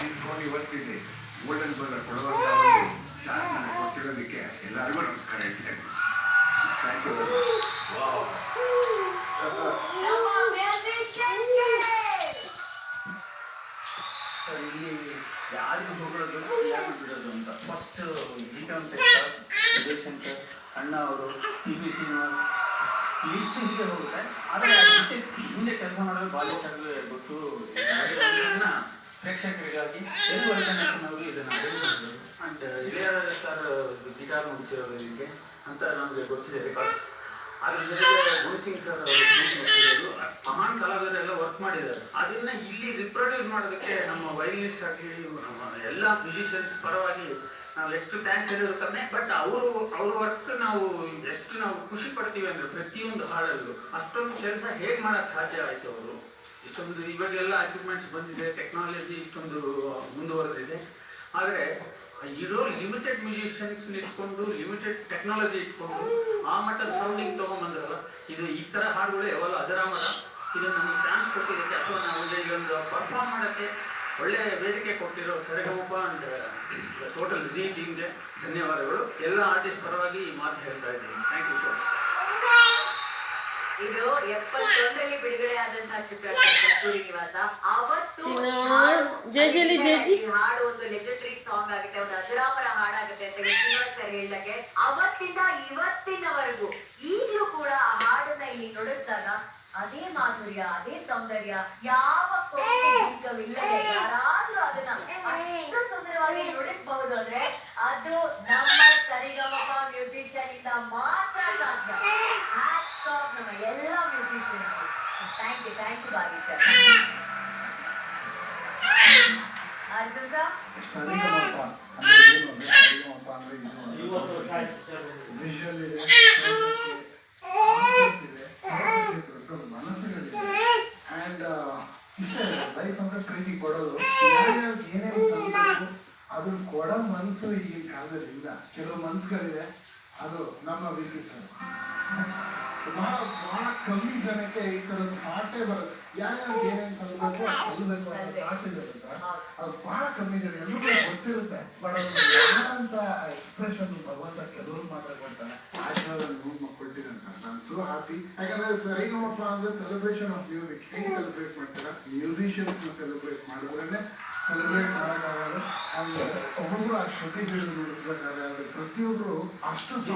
ನಿಂತ್ಕೊಂಡು ಇವತ್ತಿದೆ ಗೋಲ್ಡನ್ ಬಲ್ಲ ಕೊಡುವಂತ ಚಾನ್ಸ್ ನನಗೆ ಕೊಟ್ಟಿರೋದಕ್ಕೆ ಎಲ್ಲರಿಗೂ ನಮಸ್ಕಾರ ಹೇಳ್ತೇನೆ. Thank you very much. ಇಲ್ಲಿ ಯಾರಿಗೂ ಹೊಗಳೋದು ಯಾರು ಬಿಡೋದು ಅಂತ ಫಸ್ಟ್ ಜಿಕಾಂತ್ ಜಯಶಂಕರ್ ಅಣ್ಣ ಅವರು TV ಶ್ರೀನಿವಾಸ್ ಲಿಸ್ಟ್ ಹೀಗೆ ಹೋಗುತ್ತೆ. ಆದರೆ ಹಿಂದೆ ಕೆಲಸ ಮಾಡೋದು ಬಾಲಿಕರಿಗೆ ಗೊತ್ತು. ಪ್ರೇಕ್ಷಕರಿಗಾಗಿ ಅವರು ಇದನ್ನು ಅರೇಂಜ್ ಮಾಡಿದ್ರು. ಆ್ಯಂಡ್ ಇಳೆಯರಾಜ ಸರ್ ಗಿಟಾರ್ ಮುಗಿಸಿರೋದು ಇದಕ್ಕೆ ಅಂತ ನಮಗೆ ಗೊತ್ತಿದೆ ರೆಕಾರ್ಡ್. ಅದ್ರ ಜೊತೆಗೆ ಗುರುಸಿಂಗ್ ಸರ್ ಅವರು ಮುಗಿಸಿರೋದು ಮಹಾನ್ ಕಲಾವಿದರೆಲ್ಲ ವರ್ಕ್ ಮಾಡಿದ್ದಾರೆ. ಅದನ್ನ ಇಲ್ಲಿ ರಿಪ್ರೊಡ್ಯೂಸ್ ಮಾಡೋದಕ್ಕೆ ನಮ್ಮ ವೈಲಿನಿಸ್ಟ್ ಆಗಲಿ ಎಲ್ಲ ಮ್ಯೂಸಿಷಿಯನ್ಸ್ ಪರವಾಗಿ ನಾವು ಎಷ್ಟು ಥ್ಯಾಂಕ್ಸ್ ಹೇಳಿದ್ರು ಕಮ್ಮಿ. ಬಟ್ ಅವ್ರ ವರ್ಕ್ ನಾವು ಎಷ್ಟು ನಾವು ಖುಷಿ ಪಡ್ತೀವಿ ಅಂದರೆ ಪ್ರತಿಯೊಂದು ಹಾಡಲ್ಲೂ ಅಷ್ಟೊಂದು ಕೆಲಸ ಹೇಗೆ ಮಾಡೋಕ್ಕೆ ಸಾಧ್ಯ ಆಯಿತು. ಅವರು ಇಷ್ಟೊಂದು ಇವಾಗೆಲ್ಲ ಎಕ್ವಿಪ್ಮೆಂಟ್ಸ್ ಬಂದಿದೆ, ಟೆಕ್ನಾಲಜಿ ಇಷ್ಟೊಂದು ಮುಂದುವರೆದಿದೆ. ಆದರೆ ಇರೋ ಲಿಮಿಟೆಡ್ ಮ್ಯೂಸಿಷಿಯನ್ಸ್ ಇಟ್ಕೊಂಡು ಲಿಮಿಟೆಡ್ ಟೆಕ್ನಾಲಜಿ ಇಟ್ಕೊಂಡು ಆ ಮಟ್ಟದ ಸೌಂಡಿಂಗ್ ತೊಗೊಂಬಂದ್ರಲ್ಲ, ಇದು ಈ ಥರ ಹಾಡುಗಳು ಯಾವಾಗ ಅಜರಾಮರ. ಇದು ನಮಗೆ ಚಾನ್ಸ್ ಕೊಟ್ಟಿದ್ದಕ್ಕೆ ಅಥವಾ ನಾವು ಇದೊಂದು ಪರ್ಫಾರ್ಮ್ ಮಾಡೋಕ್ಕೆ ಒಳ್ಳೆ ವೇದಿಕೆ ಕೊಟ್ಟಿರೋ ಸರಿಗಮಪ ಅಂಡ್ ಟೋಟಲ್ ಜಿ ಟೀಮ್ಗೆ ಧನ್ಯವಾದಗಳು. ಎಲ್ಲ ಆರ್ಟಿಸ್ಟ್ ಪರವಾಗಿ ಈ ಮಾತು ಹೇಳ್ತಾ ಇದ್ದೀನಿ. Thank you sir. ಇದು 71ರಲ್ಲಿ ಬಿಡುಗಡೆ ಆದಂತಹ ಚಿತ್ರ ಕಸ್ತೂರಿ ನಿವಾಸ. ಅವತ್ತು ಹಾಡು ಒಂದು ಲೆಜೆಂಡರಿ ಸಾಂಗ್ ಆಗುತ್ತೆ, ಒಂದು ಅಜರಾಮರ ಹಾಡಾಗುತ್ತೆ ಅಂತ ಶ್ರೀನಿವಾಸ್ ಸರ್ ಹೇಳಿದಾಗೆ ಅವತ್ತಿಂದ ಇವತ್ತಿನವರೆಗೂ ಈಗಲೂ ಕೂಡ ಆ ಹಾಡನ್ನ ಇಲ್ಲಿ ನುಡಿಸಿದಾಗ ಅದೇ ಮಾಧುರ್ಯ, ಅದೇ ಸೌಂದರ್ಯ, ಯಾವ ಕೋಪವಿಲ್ಲದೆ ಯಾರಾದ್ರೂ ಅದನ್ನ ಅಷ್ಟು ಸುಂದರವಾಗಿ ನುಡಿಸಬಹುದು ಅಂದ್ರೆ ಅದು ನಮ್ಮ ಸರಿಗಮಪ ಮ್ಯೂಸಿಷಿಯನ್ ಇಂದ ಮಾತ್ರ ಸಾಧ್ಯ. ನಮ್ಮ ಎಲ್ಲ ಮ್ಯೂಸಿಷಿಯನ್ ಥ್ಯಾಂಕ್ ಯು ಭಾಗಿ ಸರ್. ಅರ್ಜುನ್ ಸರ್ ಮನಸ್ಸುಗಳಿದೆ ಆ್ಯಂಡ್ ಇಷ್ಟ ಲೈಫ್ ಅಂದ್ರೆ ಪ್ರೀತಿ ಕೊಡೋದು. ಏನೇನು ತಂದು ಅದನ್ನ ಕೊಡೋ ಮನಸ್ಸು ಈಗಿನ ಕಾಲದಲ್ಲಿ ಇಲ್ಲ. ಕೆಲವು ಮನಸ್ಸುಗಳಿದೆ, ಅದು ನಮ್ಮ ವಿಧಿ ಸರ್. ಬಹಳ ಕಮ್ಮಿ ಜನಕ್ಕೆ ಈ ಥರದ ಥಾಟೇ ಬರುತ್ತೆ. ಯಾರ್ಯಾರು ಏನೇನು ಕಲಿಬೇಕು ಕಲಿಬೇಕು ಅಂತ ಥಾಟ್ ಇರುತ್ತೆ, ಅದು ಬಹಳ ಕಮ್ಮಿ ಜನ. ಎಲ್ಲರಿಗೂ ಗೊತ್ತಿರುತ್ತೆ, ಬಟ್ ಅದು ಅಂತ ಎಕ್ಸ್ಪ್ರೆಷನ್ ಭಗವಂತ ಕೆಲವರು ಮಾತ್ರ ಕೊಡ್ತಾನೆ. ಆಶೀರ್ವಾದ ನೀವು ಕೊಟ್ಟಿರಂತ ನಾನು ಸೋ ಹ್ಯಾಪಿ. ಯಾಕಂದ್ರೆ ಸರಿಗಮಪ ಅಂದ್ರೆ ಸೆಲೆಬ್ರೇಷನ್ ಆಫ್ ಮ್ಯೂಸಿಕ್. ಹೇಗೆ ಸೆಲೆಬ್ರೇಟ್ ಮಾಡ್ತೀರಾ? ಮ್ಯೂಸಿಷಿಯನ್ಸ್ ಸೆಲೆಬ್ರೇಟ್ ಮಾಡಿದ್ರೇ ಸೆಲೆಬ್ರೇಟ್ ಮಾಡೋಕ್ಕಾಗಲ್ಲ. ಅಂದ್ರೆ ಒಬ್ಬೊಬ್ರು ಆ ಶ್ರುತಿ ಹಿಡಿದು ನುಡಿಸ್ಬೇಕಾದ್ರೆ ಪ್ರತಿಯೊಬ್ರು ಅಷ್ಟು